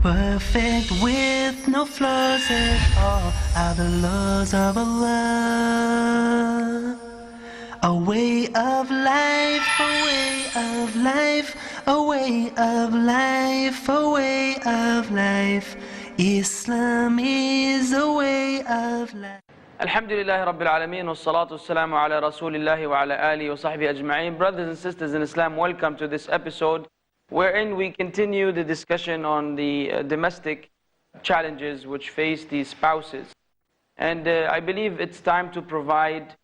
Perfect with no flaws at all are the laws of Allah. A way of life, a way of life, a way of life, a way of life. Islam is a way of life. Alhamdulillah Rabbil Alameen wa salatu wassalamu ala Rasulillahi wa ala alihi wa sahbihi ajma'in. Brothers and sisters in Islam, welcome to this episode wherein we continue the discussion on the domestic challenges which face the spouses. And I believe it's time to provide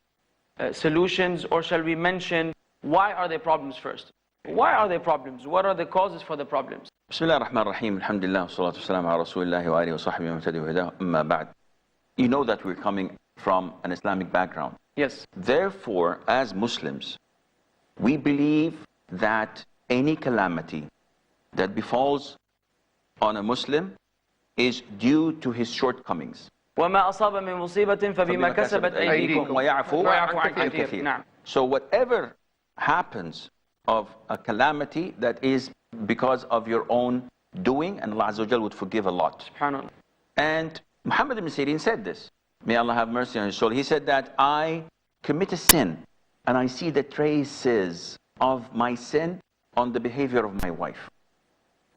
solutions, or shall we mention, why are there problems first? Why are there problems? What are the causes for the problems? Bismillah ar-Rahman ar-Rahim, alhamdulillah, wa salatu wassalamu ala Rasulillahi wa alihi wa sahbihi wa mutadi wa hidah, amma ba'd. You know that we're coming from an Islamic background. Yes. Therefore, as Muslims, we believe that any calamity that befalls on a Muslim is due to his shortcomings. وَمَا أَصَابَ مِن مُصِيبَةٍ فَبِمَا كَسَبَتْ أَيْدِيكُمْ وَيَعْفُو عَنْ كَثِيرٍ. نعم. So whatever happens of a calamity that is because of your own doing, and Allah Azza wa Jal would forgive a lot. SubhanAllah. And Muhammad ibn Sirin said this. May Allah have mercy on his soul. He said that I commit a sin and I see the traces of my sin on the behavior of my wife.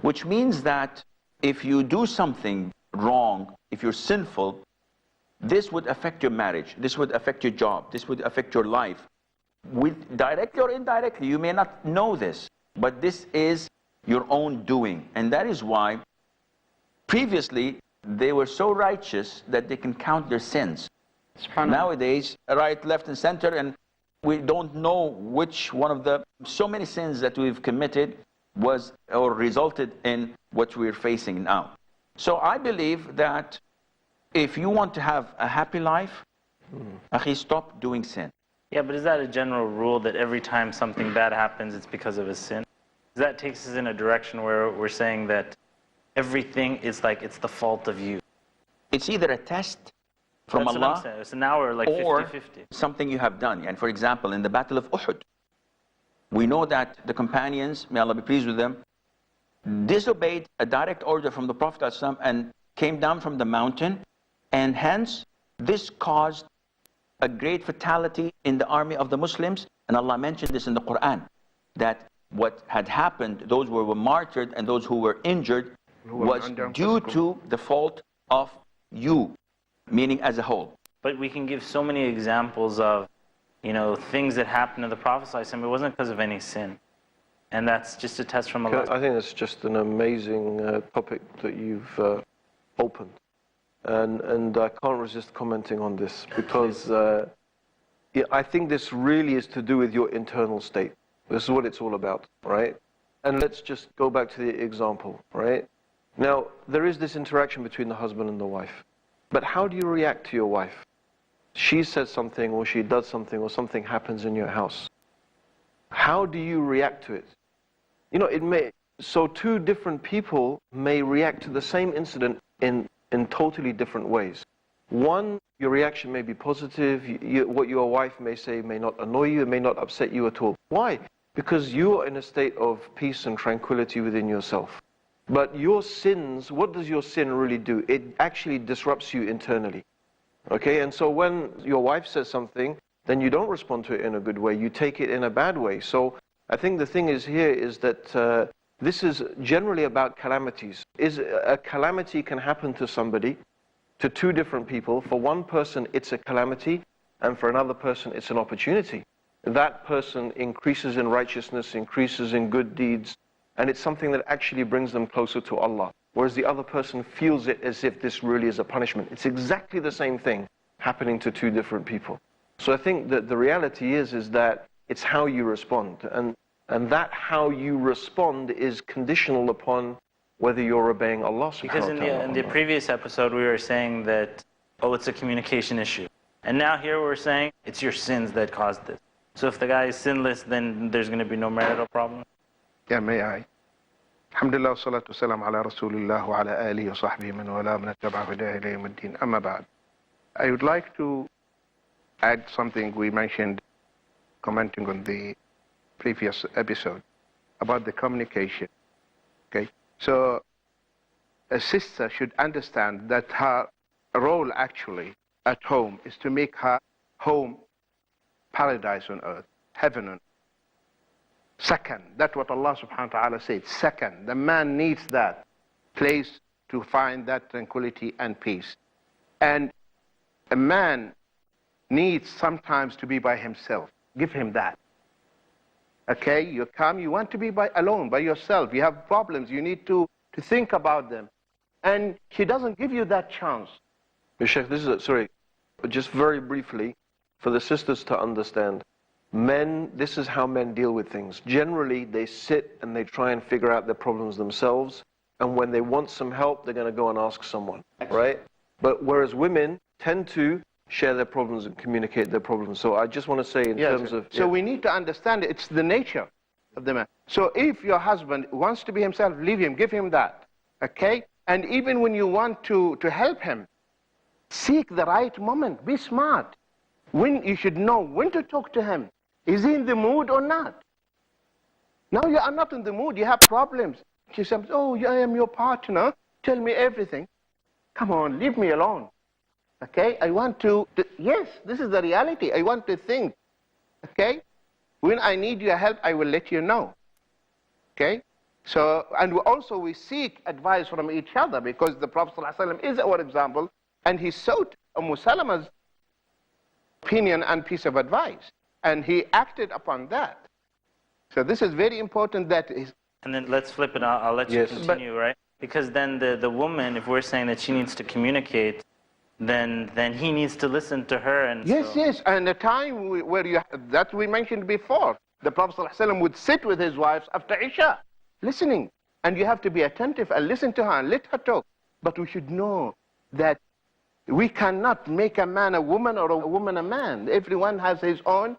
Which means that if you do something wrong, if you're sinful, this would affect your marriage, this would affect your job, this would affect your life. Directly or indirectly, you may not know this, but this is your own doing. And that is why previously they were so righteous that they can count their sins. Nowadays, right, left, and center, and we don't know which one of the so many sins that we've committed was or resulted in what we're facing now. So I believe that if you want to have a happy life, akhi, stop doing sin. Yeah, but is that a general rule that every time something bad happens, it's because of a sin? That takes us in a direction where we're saying that everything is like it's the fault of you. It's either a test from That's Allah, what I'm saying. So now we're like or 50-50. something you have done. And for example, in the Battle of Uhud, we know that the companions, may Allah be pleased with them, disobeyed a direct order from the Prophet ﷺ and came down from the mountain, and hence this caused a great fatality in the army of the Muslims. And Allah mentioned this in the Quran, that what had happened, those who were martyred and those who were injured, was due to the fault of you, meaning as a whole. But we can give so many examples of, things that happened to the Prophet ﷺ. It wasn't because of any sin. And that's just a test from Allah. I think that's just an amazing topic that you've opened. And I can't resist commenting on this, because I think this really is to do with your internal state. This is what it's all about, right? And let's just go back to the example, right? Now, there is this interaction between the husband and the wife. But how do you react to your wife? She says something, or she does something, or something happens in your house. How do you react to it? So two different people may react to the same incident in totally different ways. One, your reaction may be positive. What your wife may say may not annoy you, it may not upset you at all. Why? Because you are in a state of peace and tranquility within yourself. But your sins, what does your sin really do? It actually disrupts you internally. Okay, and so when your wife says something, then you don't respond to it in a good way, you take it in a bad way. So I think the thing is here is that this is generally about calamities. A calamity can happen to somebody, to two different people. For one person it's a calamity, and for another person it's an opportunity. That person increases in righteousness, increases in good deeds, and it's something that actually brings them closer to Allah. Whereas the other person feels it as if this really is a punishment. It's exactly the same thing happening to two different people. So I think that the reality is that it's how you respond. And that how you respond is conditional upon whether you're obeying Allah subhanahu wa ta'ala. Because in the previous episode we were saying that, it's a communication issue. And now here we're saying it's your sins that caused this. So if the guy is sinless, then there's going to be no marital problem? Yeah, may I? Alhamdulillah, salatu salam ala Rasulillah wa ala alihi wa sahbihi man wala man ittaba'a hudahu ila yawm ad-din. Amma ba'd. I would like to add something we mentioned, commenting on the previous episode about the communication. Okay, so a sister should understand that her role actually at home is to make her home paradise on earth, heaven on earth. Second, that's what Allah subhanahu wa ta'ala said. Second, the man needs that place to find that tranquility and peace. And a man needs sometimes to be by himself. Give him that. Okay, you come, you want to be alone, by yourself. You have problems, you need to think about them. And he doesn't give you that chance. Sheikh, sorry, just very briefly, for the sisters to understand. Men, this is how men deal with things. Generally, they sit and they try and figure out their problems themselves. And when they want some help, they're going to go and ask someone, right? But whereas women tend to share their problems and communicate their problems. So I just want to say in terms of... So we need to understand it's the nature of the man. So if your husband wants to be himself, leave him, give him that, okay? And even when you want to help him, seek the right moment, be smart. When you should know when to talk to him. Is he in the mood or not? Now you are not in the mood, you have problems. She says, oh, I am your partner, tell me everything. Come on, leave me alone. Okay, I want to, yes, this is the reality. I want to think, okay? When I need your help, I will let you know, okay? So, and also we seek advice from each other because the Prophet ﷺ is our example and he sought Salama's opinion and piece of advice and he acted upon that. So this is very important that is. And then let's flip it, I'll let you continue, right? Because then the woman, if we're saying that she needs to communicate, then he needs to listen to her. And yes, and the time where that we mentioned before, the Prophet ﷺ would sit with his wives after Isha, listening. And you have to be attentive and listen to her and let her talk. But we should know that we cannot make a man a woman or a woman a man. Everyone has his own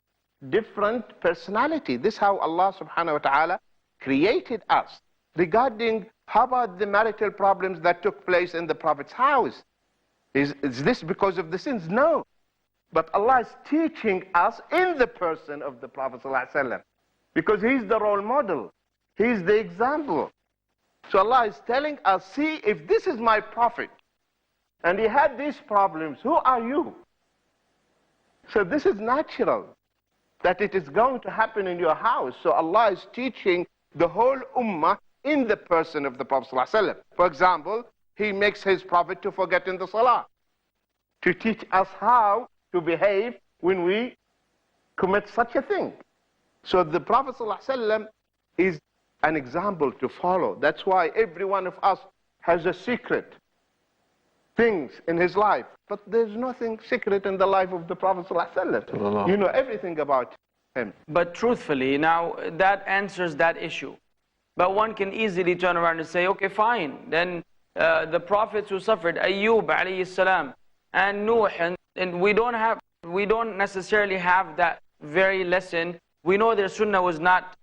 different personality. This is how Allah subhanahu wa ta'ala created us. Regarding how about the marital problems that took place in the Prophet's house? Is this because of the sins? No. But Allah is teaching us in the person of the Prophet ﷺ, because he's the role model. He's the example. So Allah is telling us, see, if this is my Prophet, and he had these problems, who are you? So this is natural, that it is going to happen in your house. So Allah is teaching the whole ummah in the person of the Prophet ﷺ. For example, he makes his Prophet to forget in the salah, to teach us how to behave when we commit such a thing. So the Prophet ﷺ is an example to follow. That's why every one of us has a secret things in his life. But there's nothing secret in the life of the Prophet ﷺ. You know everything about him. But truthfully, now that answers that issue. But one can easily turn around and say, okay, fine. Then the prophets who suffered, Ayyub alayhi salam, and Nuh, and we don't necessarily have that very lesson. We know their sunnah was not,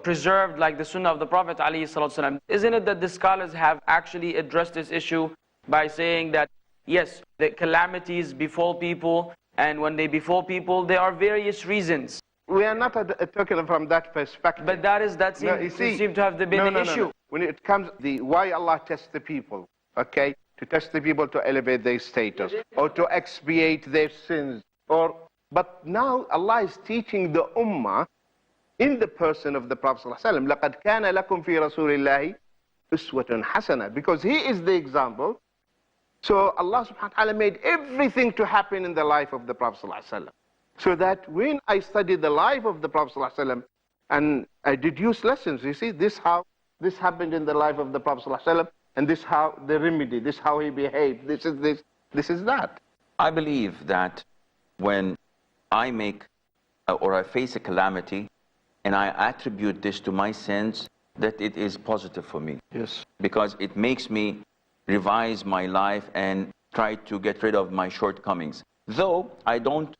preserved like the sunnah of the Prophet alayhi salam. Isn't it that the scholars have actually addressed this issue by saying that, yes, the calamities befall people, and when they befall people, there are various reasons. We are not talking from that perspective. But that seems to have been the issue. No. When it comes why Allah tests the people, okay? To test the people to elevate their status or to expiate their sins. But now Allah is teaching the ummah in the person of the Prophet ﷺ. لَقَدْ كَانَ لَكُمْ فِي رَسُولِ اللَّهِ أُسْوَةٌ حَسَنَةٌ. Because he is the example. So Allah subhanahu wa ta'ala made everything to happen in the life of the Prophet ﷺ. So that when I study the life of the Prophet ﷺ and I deduce lessons, you see, this happened in the life of the Prophet ﷺ, and this how the remedy, this how he behaved, this is that. I believe that when I make or I face a calamity and I attribute this to my sins, that it is positive for me. Yes. Because it makes me revise my life and try to get rid of my shortcomings. Though I don't,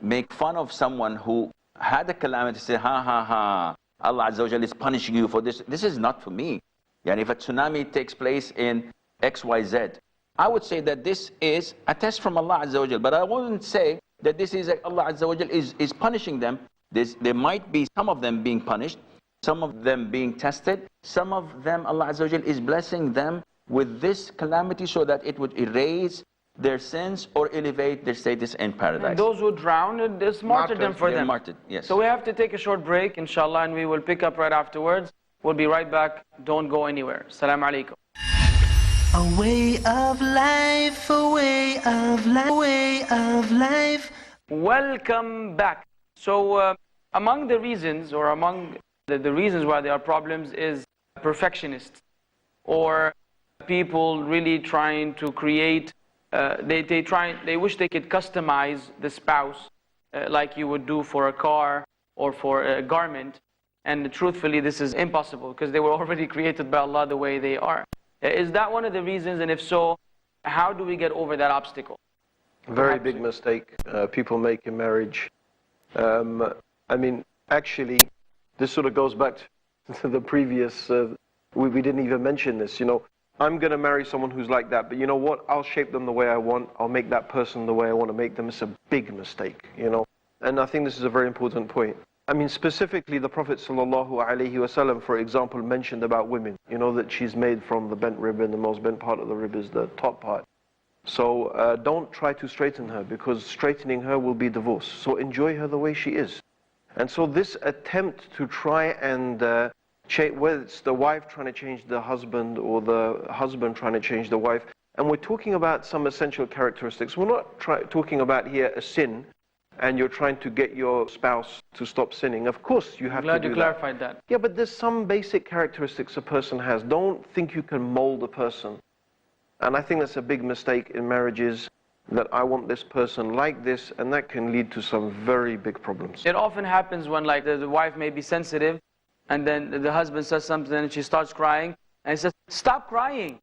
make fun of someone who had a calamity, say, ha, Allah Azza wa Jalla is punishing you for this. This is not for me. And if a tsunami takes place in XYZ, I would say that this is a test from Allah Azza wa Jalla. But I wouldn't say that this is Allah Azza wa Jalla is punishing them. There might be some of them being punished, some of them being tested, some of them Allah Azza wa Jal is blessing them with this calamity so that it would erase their sins or elevate their status in paradise. And those who drowned, there's martyrdom for They're them. martyred, yes. So we have to take a short break, inshallah, and we will pick up right afterwards. We'll be right back. Don't go anywhere. Assalamu alaikum. A way of life, a way of life, a way of life. Welcome back. So among the reasons, or among the reasons why there are problems is perfectionists, or people really trying to create, they wish they could customize the spouse like you would do for a car or for a garment. And truthfully, this is impossible because they were already created by Allah the way they are. Is that one of the reasons? And if so, how do we get over that obstacle? Very big mistake people make in marriage. I mean, actually, this sort of goes back to the previous, we didn't even mention this, you know, I'm going to marry someone who's like that, but you know what, I'll shape them the way I want, I'll make that person the way I want to make them. It's a big mistake, you know, and I think this is a very important point. I mean, specifically, the Prophet ﷺ, for example, mentioned about women, you know, that she's made from the bent rib, and the most bent part of the rib is the top part. So don't try to straighten her, because straightening her will be divorce. So enjoy her the way she is. And so this attempt to try and whether it's the wife trying to change the husband or the husband trying to change the wife, and we're talking about some essential characteristics. We're not talking about here a sin, and you're trying to get your spouse to stop sinning. Of course, you have to do that. Glad you clarified that. Yeah, but there's some basic characteristics a person has. Don't think you can mold a person. And I think that's a big mistake in marriages, that I want this person like this, and that can lead to some very big problems. It often happens when like the wife may be sensitive, and then the husband says something and she starts crying, and he says, stop crying.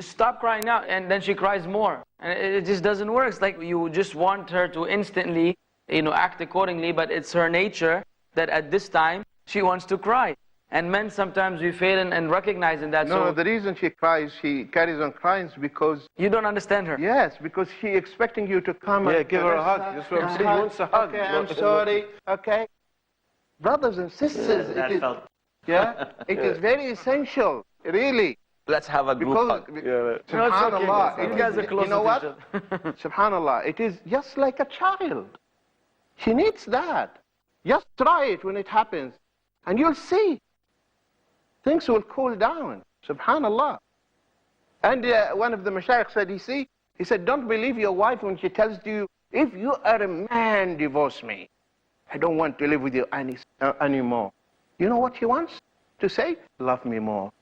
Stop crying now. And then she cries more. And it just doesn't work. It's like you just want her to instantly, you know, act accordingly, but it's her nature that at this time she wants to cry. And men sometimes we fail in recognizing that. No, so the reason she cries, she carries on crying is because... You don't understand her. Yes, because she expecting you to come and... Yeah, give her a hug. That's what I'm saying. She wants a hug. Okay, I'm sorry. Okay. Brothers and sisters, it is very essential, really. Let's have a group hug. Subhanallah. You guys are close You know to what? each other. Subhanallah, it is just like a child. She needs that. Just try it when it happens, and you'll see. Things will cool down. Subhanallah. And one of the mashayikh said, he said, don't believe your wife when she tells you, if you are a man, divorce me. I don't want to live with you anymore. You know what she wants to say? Love me more.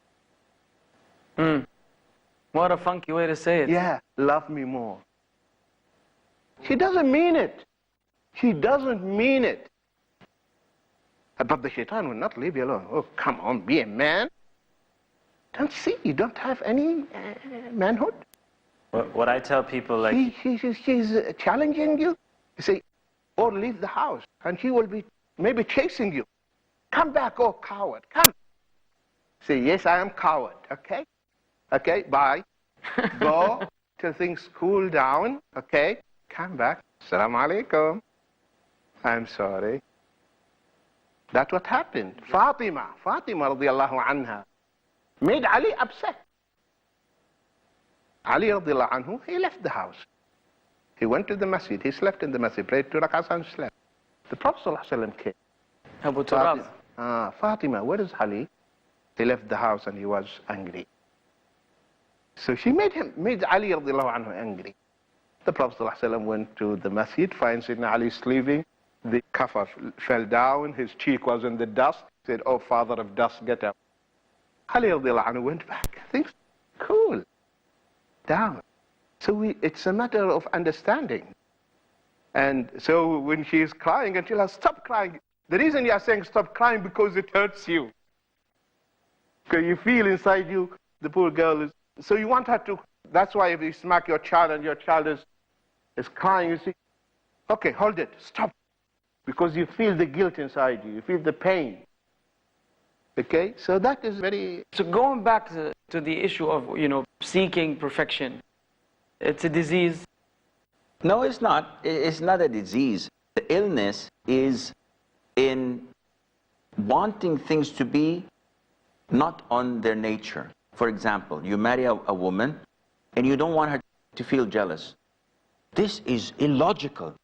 What a funky way to say it. Yeah, love me more. She doesn't mean it. She doesn't mean it. But the shaitan will not leave you alone. Oh, come on, be a man. Don't see, you don't have any manhood. What I tell people, like... She's challenging you. You say, or leave the house. And she will be maybe chasing you. Come back, oh coward, come. Say, yes, I am coward, okay? Okay, bye. Go till things cool down, okay? Come back. Assalamu alaikum. I'm sorry. That's what happened. Fatima radiallahu anha, made Ali upset. Ali radiallahu anhu, he left the house. He went to the masjid, he slept in the masjid, prayed 2 rak'ahs and slept. The Prophet ﷺ came. Abu Turab. Fatima, where is Ali? He left the house and he was angry. So she made Ali radiallahu anhu angry. The Prophet ﷺ went to the masjid, finds Sayyidina Ali sleeping. The kafar fell down, his cheek was in the dust. Said, oh father of dust, get up. Ali radiallahu anhu went back. Things cool down. So it's a matter of understanding. And so when she is crying, and she'll have, stop crying. The reason you are saying stop crying, because it hurts you. Because you feel inside you, the poor girl is, so you want her to, that's why if you smack your child and your child is crying, you see, okay, hold it, stop. Because you feel the guilt inside you, you feel the pain. Okay, so that is very... So going back to the issue of, you know, seeking perfection, it's a disease. No, it's not. It's not a disease. The illness is in wanting things to be not on their nature. For example, you marry a woman and you don't want her to feel jealous. This is illogical.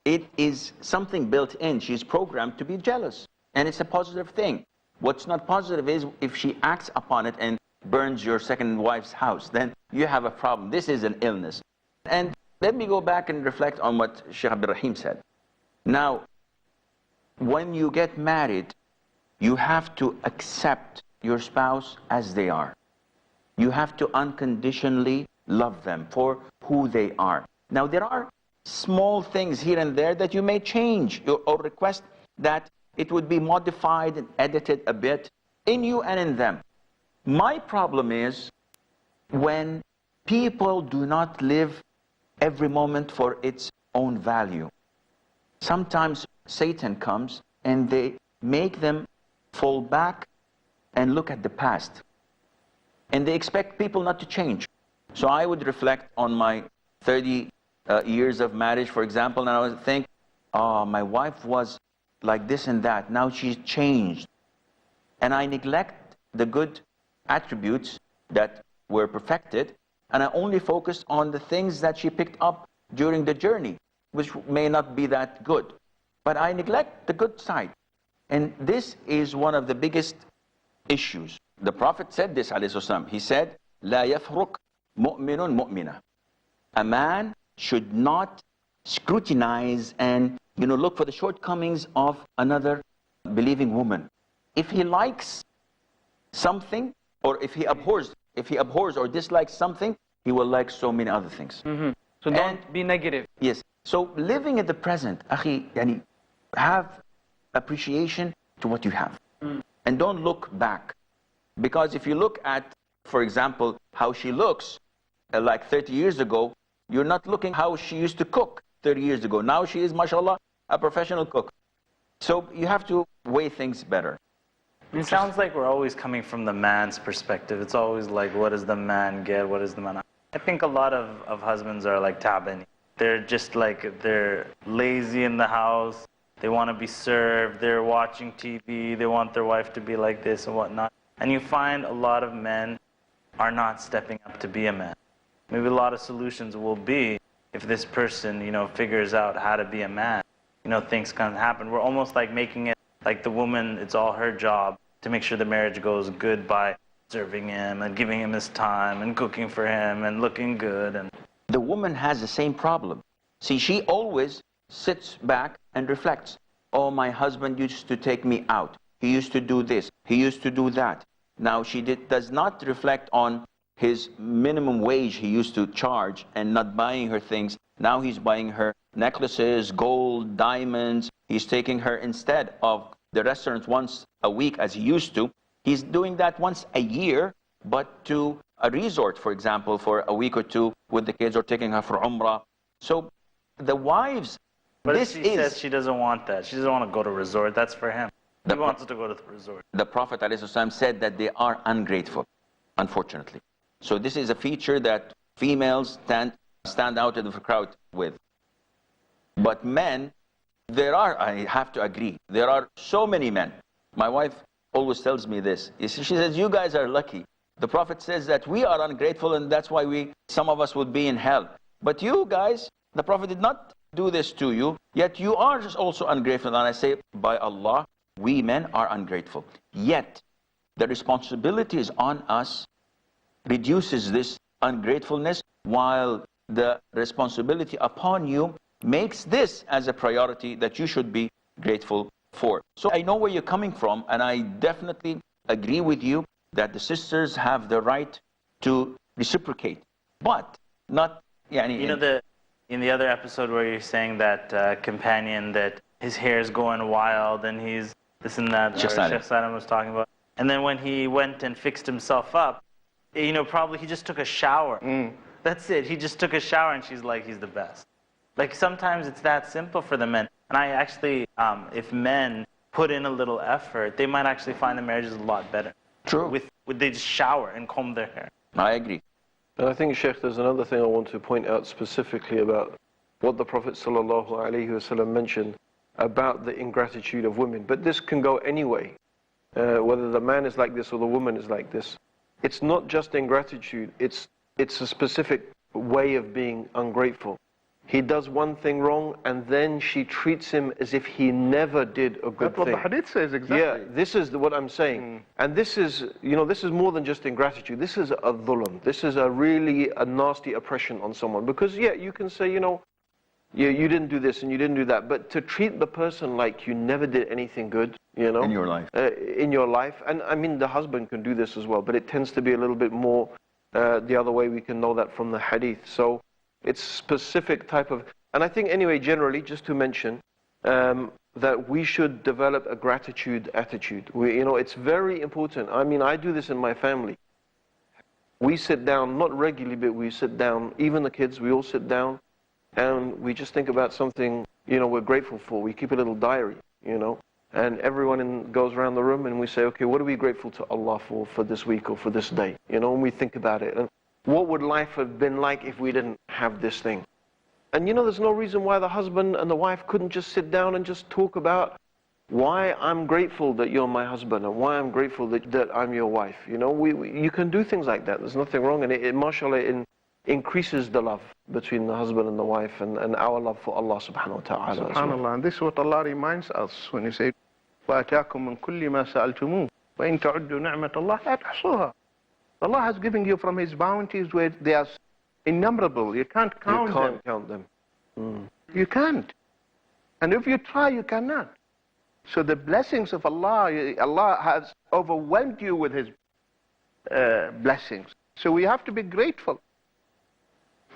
It is something built in. She's programmed to be jealous, and it's a positive thing. What's not positive is if she acts upon it and burns your second wife's house, then you have a problem. This is an illness. And let me go back and reflect on what Sheikh Abdul Rahim said. Now, when you get married, you have to accept your spouse as they are. You have to unconditionally love them for who they are. Now, there are small things here and there that you may change or request that it would be modified and edited a bit in you and in them. My problem is when people do not live every moment for its own value. Sometimes Satan comes and they make them fall back and look at the past. And they expect people not to change. So I would reflect on my 30 years of marriage, for example, and I would think, oh, my wife was like this and that. Now she's changed. And I neglect the good attributes that were perfected, and I only focused on the things that she picked up during the journey, which may not be that good. But I neglect the good side. And this is one of the biggest issues. The Prophet said this, alayhi wasallam. He said, لا يفرق مؤمن مؤمنة. A man should not scrutinize and look for the shortcomings of another believing woman. If he likes something, or if he abhors or dislikes something, he will like so many other things. Mm-hmm. So don't be negative. Yes. So living at the present, akhi, have appreciation to what you have. And don't look back. Because if you look at, for example, how she looks like 30 years ago, you're not looking how she used to cook 30 years ago. Now she is, mashallah, a professional cook. So you have to weigh things better. It sounds like we're always coming from the man's perspective. It's always like, what does the man get? What does the man... I think a lot of husbands are like tabani. They're just like, they're lazy in the house. They want to be served. They're watching TV. They want their wife to be like this and whatnot. And you find a lot of men are not stepping up to be a man. Maybe a lot of solutions will be if this person, figures out how to be a man. Things can happen. We're almost like making it like the woman, it's all her job to make sure the marriage goes good by serving him and giving him his time and cooking for him and looking good. And the woman has the same problem. See, she always sits back and reflects. Oh, my husband used to take me out. He used to do this. He used to do that. Now she does not reflect on his minimum wage he used to charge and not buying her things. Now he's buying her necklaces, gold, diamonds. He's taking her instead of the restaurants once a week as he used to. He's doing that once a year, but to a resort, for example, for a week or two with the kids, or taking her for Umrah. So the wives, but she says she doesn't want that. She doesn't want to go to a resort. That's for him. He wants to go to the resort. The Prophet ﷺ said that they are ungrateful, unfortunately. So this is a feature that females stand out in the crowd with. But men, I have to agree, there are so many men. My wife always tells me this. She says, you guys are lucky. The Prophet says that we are ungrateful, and that's why some of us would be in hell. But you guys, the Prophet did not do this to you, yet you are also ungrateful. And I say, by Allah, we men are ungrateful. Yet, the responsibility is on us, reduces this ungratefulness, while the responsibility upon you makes this as a priority that you should be grateful for. So I know where you're coming from, and I definitely agree with you that the sisters have the right to reciprocate, but not... in the other episode where you're saying that companion, that his hair is going wild and he's this and that, Sheikh Saddam was talking about. And then when he went and fixed himself up, probably he just took a shower. That's it. He just took a shower, and she's like, he's the best. Like, sometimes it's that simple for the men. And I actually, if men put in a little effort, they might actually find the marriages a lot better. True. With they just shower and comb their hair. I agree. And I think, Sheikh, there's another thing I want to point out specifically about what the Prophet ﷺ mentioned about the ingratitude of women. But this can go any way. whether the man is like this or the woman is like this. It's not just ingratitude, it's a specific way of being ungrateful. He does one thing wrong and then she treats him as if he never did a good That's what thing. the hadith says, exactly. Yeah, this is what I'm saying. And this is, this is more than just ingratitude. This is a dhulm. This is a nasty oppression on someone. Because, yeah, you can say, you didn't do this and you didn't do that. But to treat the person like you never did anything good, In your life. In your life. And I mean, the husband can do this as well. But it tends to be a little bit more the other way. We can know that from the hadith. So it's specific type of... And I think anyway, generally, just to mention, that we should develop a gratitude attitude. It's very important. I mean, I do this in my family. We sit down, not regularly, but we sit down, even the kids, we all sit down, and we just think about something, we're grateful for. We keep a little diary, and everyone goes around the room and we say, okay, what are we grateful to Allah for this week or for this day? And we think about it. And what would life have been like if we didn't have this thing? And there's no reason why the husband and the wife couldn't just sit down and just talk about why I'm grateful that you're my husband and why I'm grateful that I'm your wife. You can do things like that. There's nothing wrong. And it mashallah, increases the love between the husband and the wife and our love for Allah subhanahu wa ta'ala. SubhanAllah. And this is what Allah reminds us when He says, وَأَتَاكُم مِّن كُلِّ مَا سَأَلْتُمُوهُ وَإِن تَعُدُّوا نِعْمَةَ اللَّهِ لَا تُحْصُوهَا. Allah has given you from His bounties where they are innumerable. You can't count them. You can't count them. You can't. And if you try, you cannot. So the blessings of Allah, Allah has overwhelmed you with His blessings. So we have to be grateful.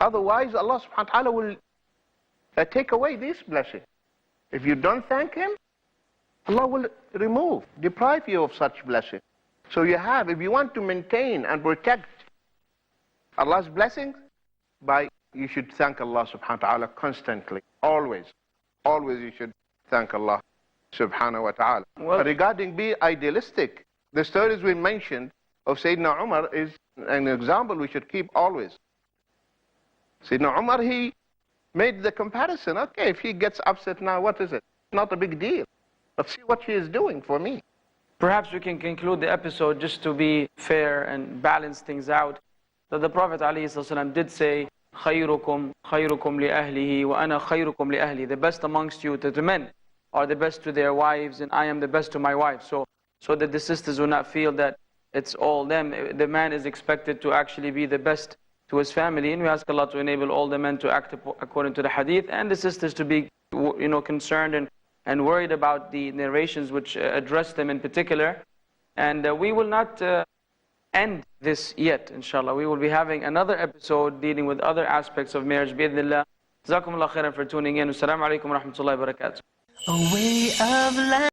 Otherwise, Allah subhanahu wa ta'ala will take away these blessings. If you don't thank Him, Allah will deprive you of such blessings. So if you want to maintain and protect Allah's blessings, you should thank Allah subhanahu wa ta'ala constantly, always. Always you should thank Allah subhanahu wa ta'ala. Well, regarding being idealistic, the stories we mentioned of Sayyidina Umar is an example we should keep always. Sayyidina Umar, he made the comparison. Okay, if he gets upset now, what is it? Not a big deal. But see what he is doing for me. perhaps we can conclude the episode just to be fair and balance things out. That the Prophet ﷺ did say, خَيْرُكُمْ لِأَهْلِهِ وَأَنَا خَيْرُكُمْ لِأَهْلِي. The best amongst you, the men, are the best to their wives, and I am the best to my wife. So that the sisters will not feel that it's all them. The man is expected to actually be the best to his family, and we ask Allah to enable all the men to act according to the hadith, and the sisters to be concerned and worried about the narrations which address them in particular. And we will not end this yet, inshallah. We will be having another episode dealing with other aspects of marriage, bi'idhnillah. Jazakumullah khairan for tuning in. Assalamu alaikum wa rahmatullahi wa barakatuh. A way of life.